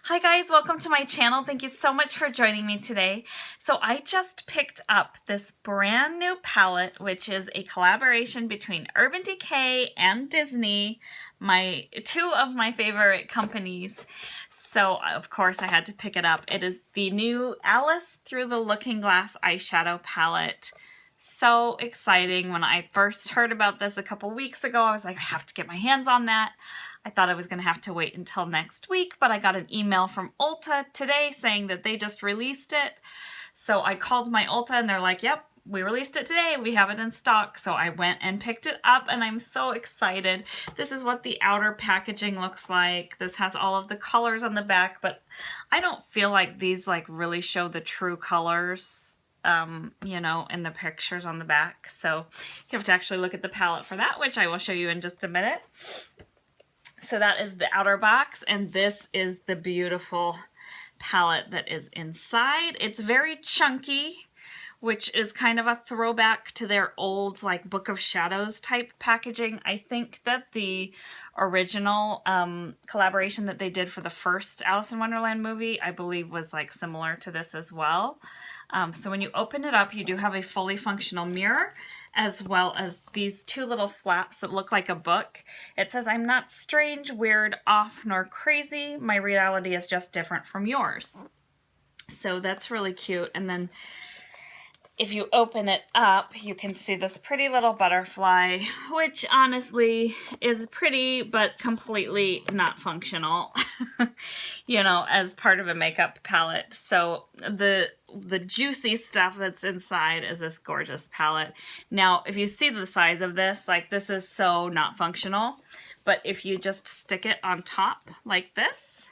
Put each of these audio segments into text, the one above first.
Hi guys, welcome to my channel. Thank you so much for joining me today. So I just picked up this brand new palette, which is a collaboration between Urban Decay and Disney, two of my favorite companies. So of course I had to pick it up. It is the new Alice Through the Looking Glass eyeshadow palette. So exciting. When I first heard about this a couple weeks ago, I was like, I have to get my hands on that. I thought I was going to have to wait until next week, but I got an email from Ulta today saying that they just released it. So I called my Ulta and they're like, yep, we released it today. We have it in stock. So I went and picked it up and I'm so excited. This is what the outer packaging looks like. This has all of the colors on the back, but I don't feel like these really show the true colors. You know, in the pictures on the back. So you have to actually look at the palette for that, which I will show you in just a minute. So that is the outer box, and this is the beautiful palette that is inside. It's very chunky, which is kind of a throwback to their old Book of Shadows type packaging. I think that the original collaboration that they did for the first Alice in Wonderland movie, I believe was similar to this as well. So when you open it up, you do have a fully functional mirror, as well as these two little flaps that look like a book. It says, "I'm not strange, weird, off, nor crazy. My reality is just different from yours." So that's really cute. And then if you open it up, you can see this pretty little butterfly, which honestly is pretty, but completely not functional, you know, as part of a makeup palette. So the juicy stuff that's inside is this gorgeous palette. Now, if you see the size of this, this is so not functional, but if you just stick it on top like this,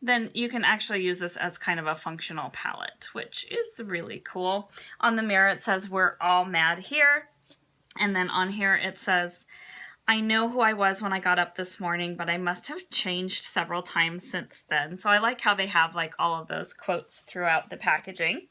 then you can actually use this as kind of a functional palette, which is really cool. On the mirror, it says, "We're all mad here." And then on here, it says, "I know who I was when I got up this morning, but I must have changed several times since then." So I like how they have all of those quotes throughout the packaging.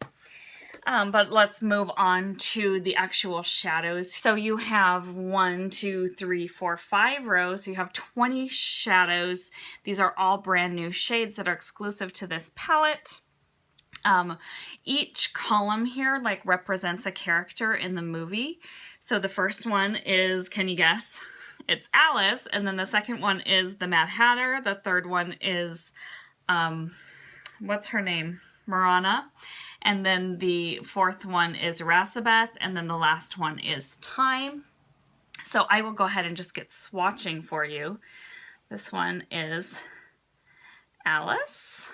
But let's move on to the actual shadows. So you have 1, 2, 3, 4, 5 rows. So you have 20 shadows. These are all brand new shades that are exclusive to this palette. Each column here represents a character in the movie. So the first one is, can you guess? It's Alice. And then the second one is the Mad Hatter. The third one is, what's her name? Marana. And then the fourth one is Rasabeth, and then the last one is Time. So I will go ahead and just get swatching for you. This one is Alice.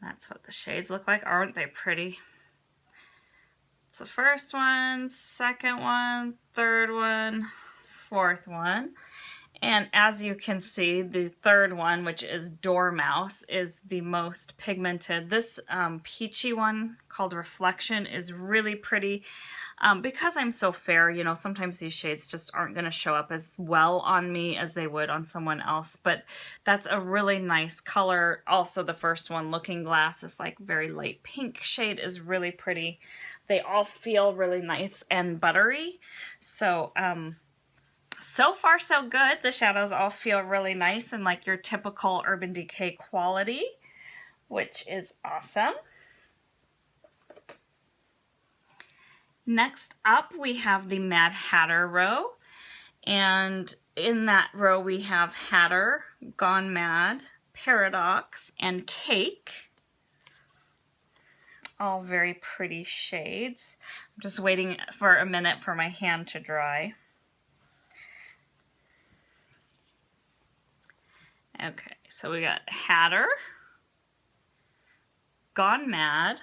That's what the shades look like. Aren't they pretty? It's the first one, second one, third one, fourth one. And as you can see, the third one, which is Dormouse, is the most pigmented. This peachy one called Reflection is really pretty. Because I'm so fair, you know, sometimes these shades just aren't going to show up as well on me as they would on someone else. But that's a really nice color. Also, the first one, Looking Glass, is very light pink shade, is really pretty. They all feel really nice and buttery. So, so far so good. The shadows all feel really nice and your typical Urban Decay quality, which is awesome. Next up, we have the Mad Hatter row. And in that row, we have Hatter, Gone Mad, Paradox, and Cake. All very pretty shades. I'm just waiting for a minute for my hand to dry. Okay, so we got Hatter, Gone Mad,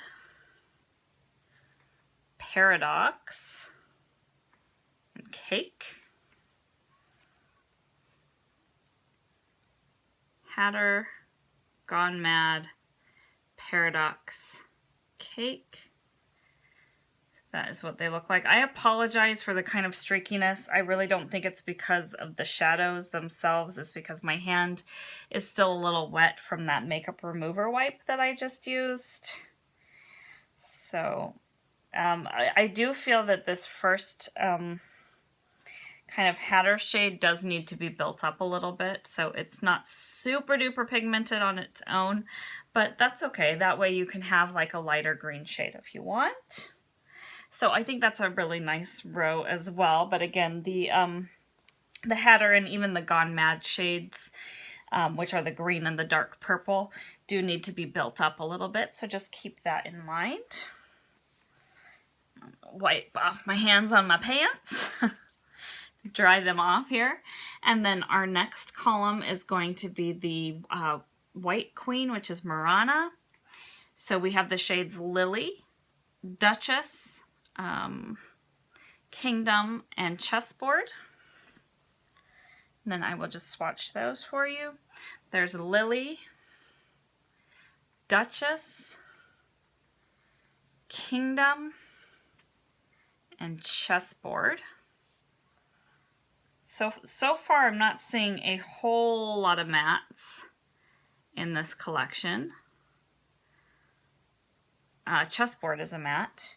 Paradox, and Cake. Hatter, Gone Mad, Paradox, Cake. So that is what they look like. I apologize for the kind of streakiness. I really don't think it's because of the shadows themselves. It's because my hand is still a little wet from that makeup remover wipe that I just used. So I do feel that this first kind of Hatter shade does need to be built up a little bit, so it's not super duper pigmented on its own, but that's okay. That way you can have like a lighter green shade if you want. So I think that's a really nice row as well. But again, the Hatter and even the Gone Mad shades, which are the green and the dark purple, do need to be built up a little bit. So just keep that in mind. Wipe off my hands on my pants. Dry them off here. And then our next column is going to be the White Queen, which is Murana. So we have the shades Lily, Duchess, Kingdom, and Chessboard. And then I will just swatch those for you. There's Lily, Duchess, Kingdom, and Chessboard. So far I'm not seeing a whole lot of mattes in this collection. Chessboard is a matte,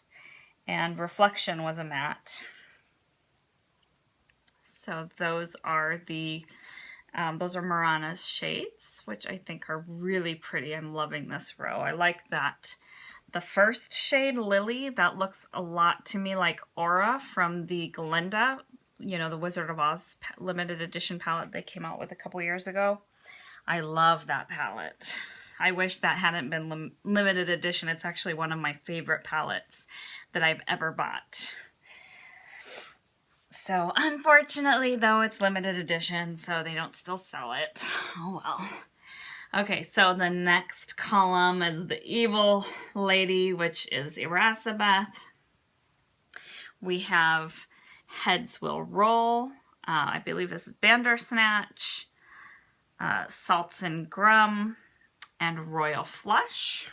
and Reflection was a matte. So those are Murana's shades, which I think are really pretty. I'm loving this row. I like that. The first shade, Lily, that looks a lot to me like Aura from the Glinda, you know, the Wizard of Oz limited edition palette they came out with a couple years ago. I love that palette. I wish that hadn't been limited edition. It's actually one of my favorite palettes that I've ever bought. So unfortunately, though, it's limited edition, so they don't still sell it. Oh well. Okay, so the next column is the Evil Lady, which is Irasabeth. We have Heads Will Roll. I believe this is Bandersnatch, Salts and Grum, and Royal Flush.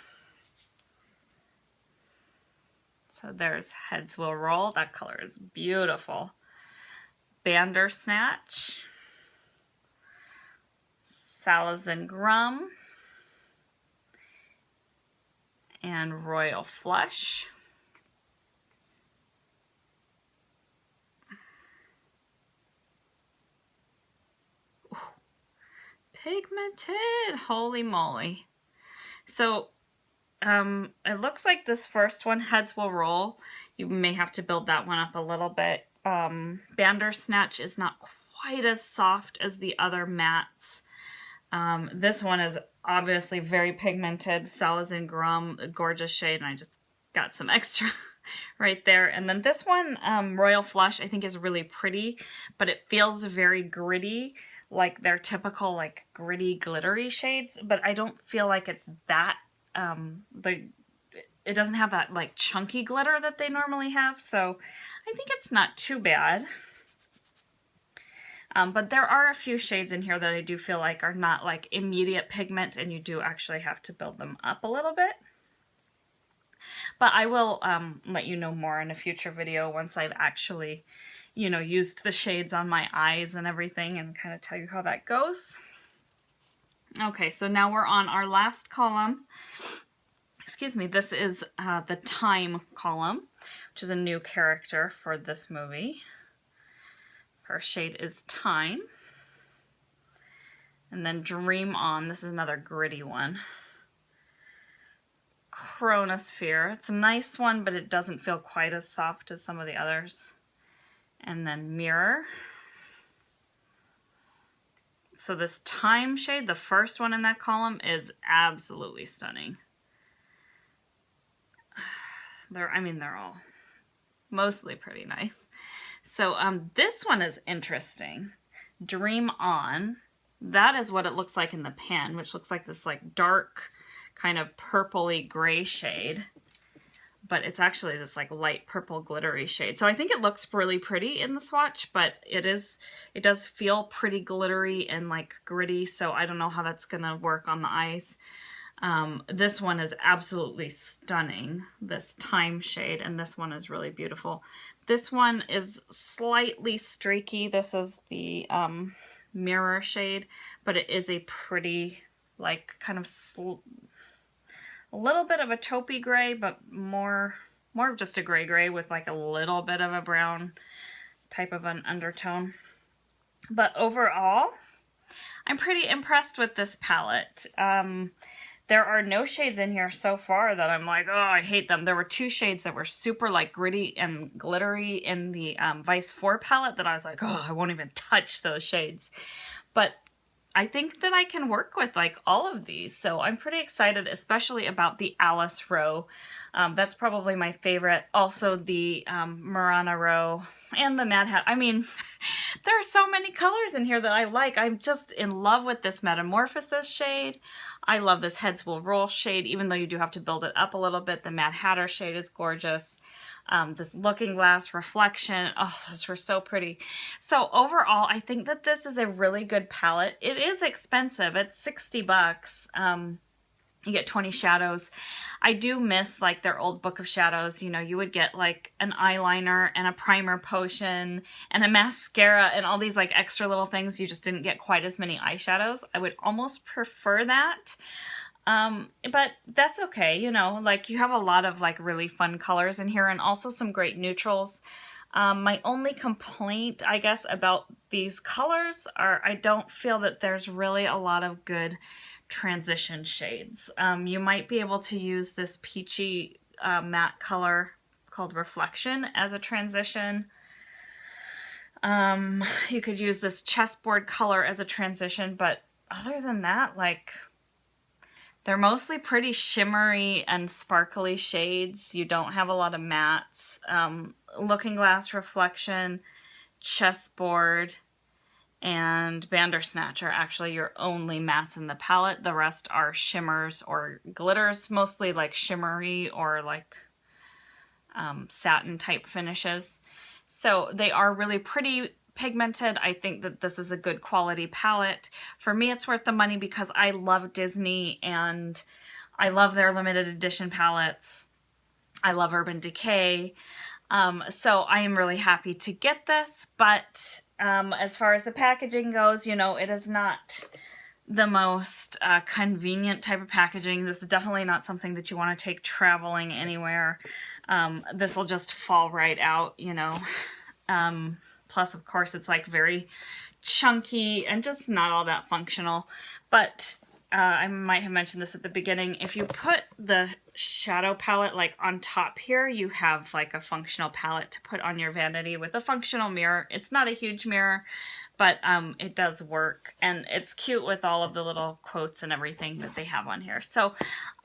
So there's Heads Will Roll. That color is beautiful. Bandersnatch, Salts and Grum, and Royal Flush. Ooh, pigmented, holy moly. So it looks like this first one, Heads Will Roll, you may have to build that one up a little bit. Bandersnatch is not quite as soft as the other mattes. This one is obviously very pigmented. Salts and Grum, a gorgeous shade, and I just got some extra right there. And then this one, Royal Flush, I think is really pretty, but it feels very gritty, like their typical like gritty, glittery shades, but I don't feel like it's that, it doesn't have that like chunky glitter that they normally have, so I think it's not too bad. But there are a few shades in here that I do feel like are not like immediate pigment, and you do actually have to build them up a little bit. But I will let you know more in a future video once I've actually, you know, used the shades on my eyes and everything, and kind of tell you how that goes. Okay, so now we're on our last column. Excuse me, this is the Time column, which is a new character for this movie. First shade is Time. And then Dream On, this is another gritty one. Chronosphere, it's a nice one, but it doesn't feel quite as soft as some of the others. And then Mirror. So this Time shade, the first one in that column, is absolutely stunning. They're all mostly pretty nice. So this one is interesting. Dream On. That is what it looks like in the pan, which looks like this like dark kind of purpley gray shade. But it's actually this like light purple glittery shade. So I think it looks really pretty in the swatch, but it does feel pretty glittery and like gritty. So I don't know how that's gonna work on the eyes. This one is absolutely stunning, this Time shade, and this one is really beautiful. This one is slightly streaky. This is the Mirror shade, but it is a pretty, like, kind of a little bit of a taupey gray, but more of just a gray with like a little bit of a brown type of an undertone. But overall, I'm pretty impressed with this palette. There are no shades in here so far that I'm like, oh, I hate them. There were 2 shades that were super like gritty and glittery in the Vice 4 palette that I was like, oh, I won't even touch those shades. But I think that I can work with like all of these. So I'm pretty excited, especially about the Alice row. That's probably my favorite. Also the Murana row and the Mad Hat. I mean, there are so many colors in here that I like. I'm just in love with this Metamorphosis shade. I love this Heads Will Roll shade, even though you do have to build it up a little bit. The Mad Hatter shade is gorgeous. This Looking Glass Reflection. Oh, those were so pretty. So overall, I think that this is a really good palette. It is expensive. It's 60 bucks. You get 20 shadows. I do miss like their old book of shadows. You know, you would get like an eyeliner and a primer potion and a mascara and all these like extra little things. You just didn't get quite as many eyeshadows. I would almost prefer that. But that's okay, you know, like you have a lot of like really fun colors in here and also some great neutrals. My only complaint, I guess, about these colors are I don't feel that there's really a lot of good transition shades. You might be able to use this peachy matte color called Reflection as a transition. You could use this chessboard color as a transition, but other than that, like, they're mostly pretty shimmery and sparkly shades. You don't have a lot of mattes. Looking Glass Reflection, Chessboard, and Bandersnatch are actually your only mattes in the palette. The rest are shimmers or glitters, mostly like shimmery or like satin type finishes. So they are really pretty pigmented. I think that this is a good quality palette. For me, it's worth the money because I love Disney and I love their limited edition palettes. I love Urban Decay. So I am really happy to get this, but as far as the packaging goes, you know, it is not the most convenient type of packaging. This is definitely not something that you want to take traveling anywhere. This will just fall right out, you know. Plus, of course, it's like very chunky and just not all that functional. But I might have mentioned this at the beginning. If you put the shadow palette like on top here, you have like a functional palette to put on your vanity with a functional mirror. It's not a huge mirror, but it does work. And it's cute with all of the little quotes and everything that they have on here. So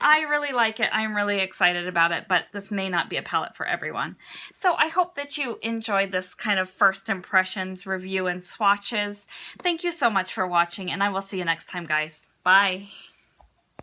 I really like it. I'm really excited about it, but this may not be a palette for everyone. So I hope that you enjoyed this kind of first impressions review and swatches. Thank you so much for watching, and I will see you next time, guys. Bye.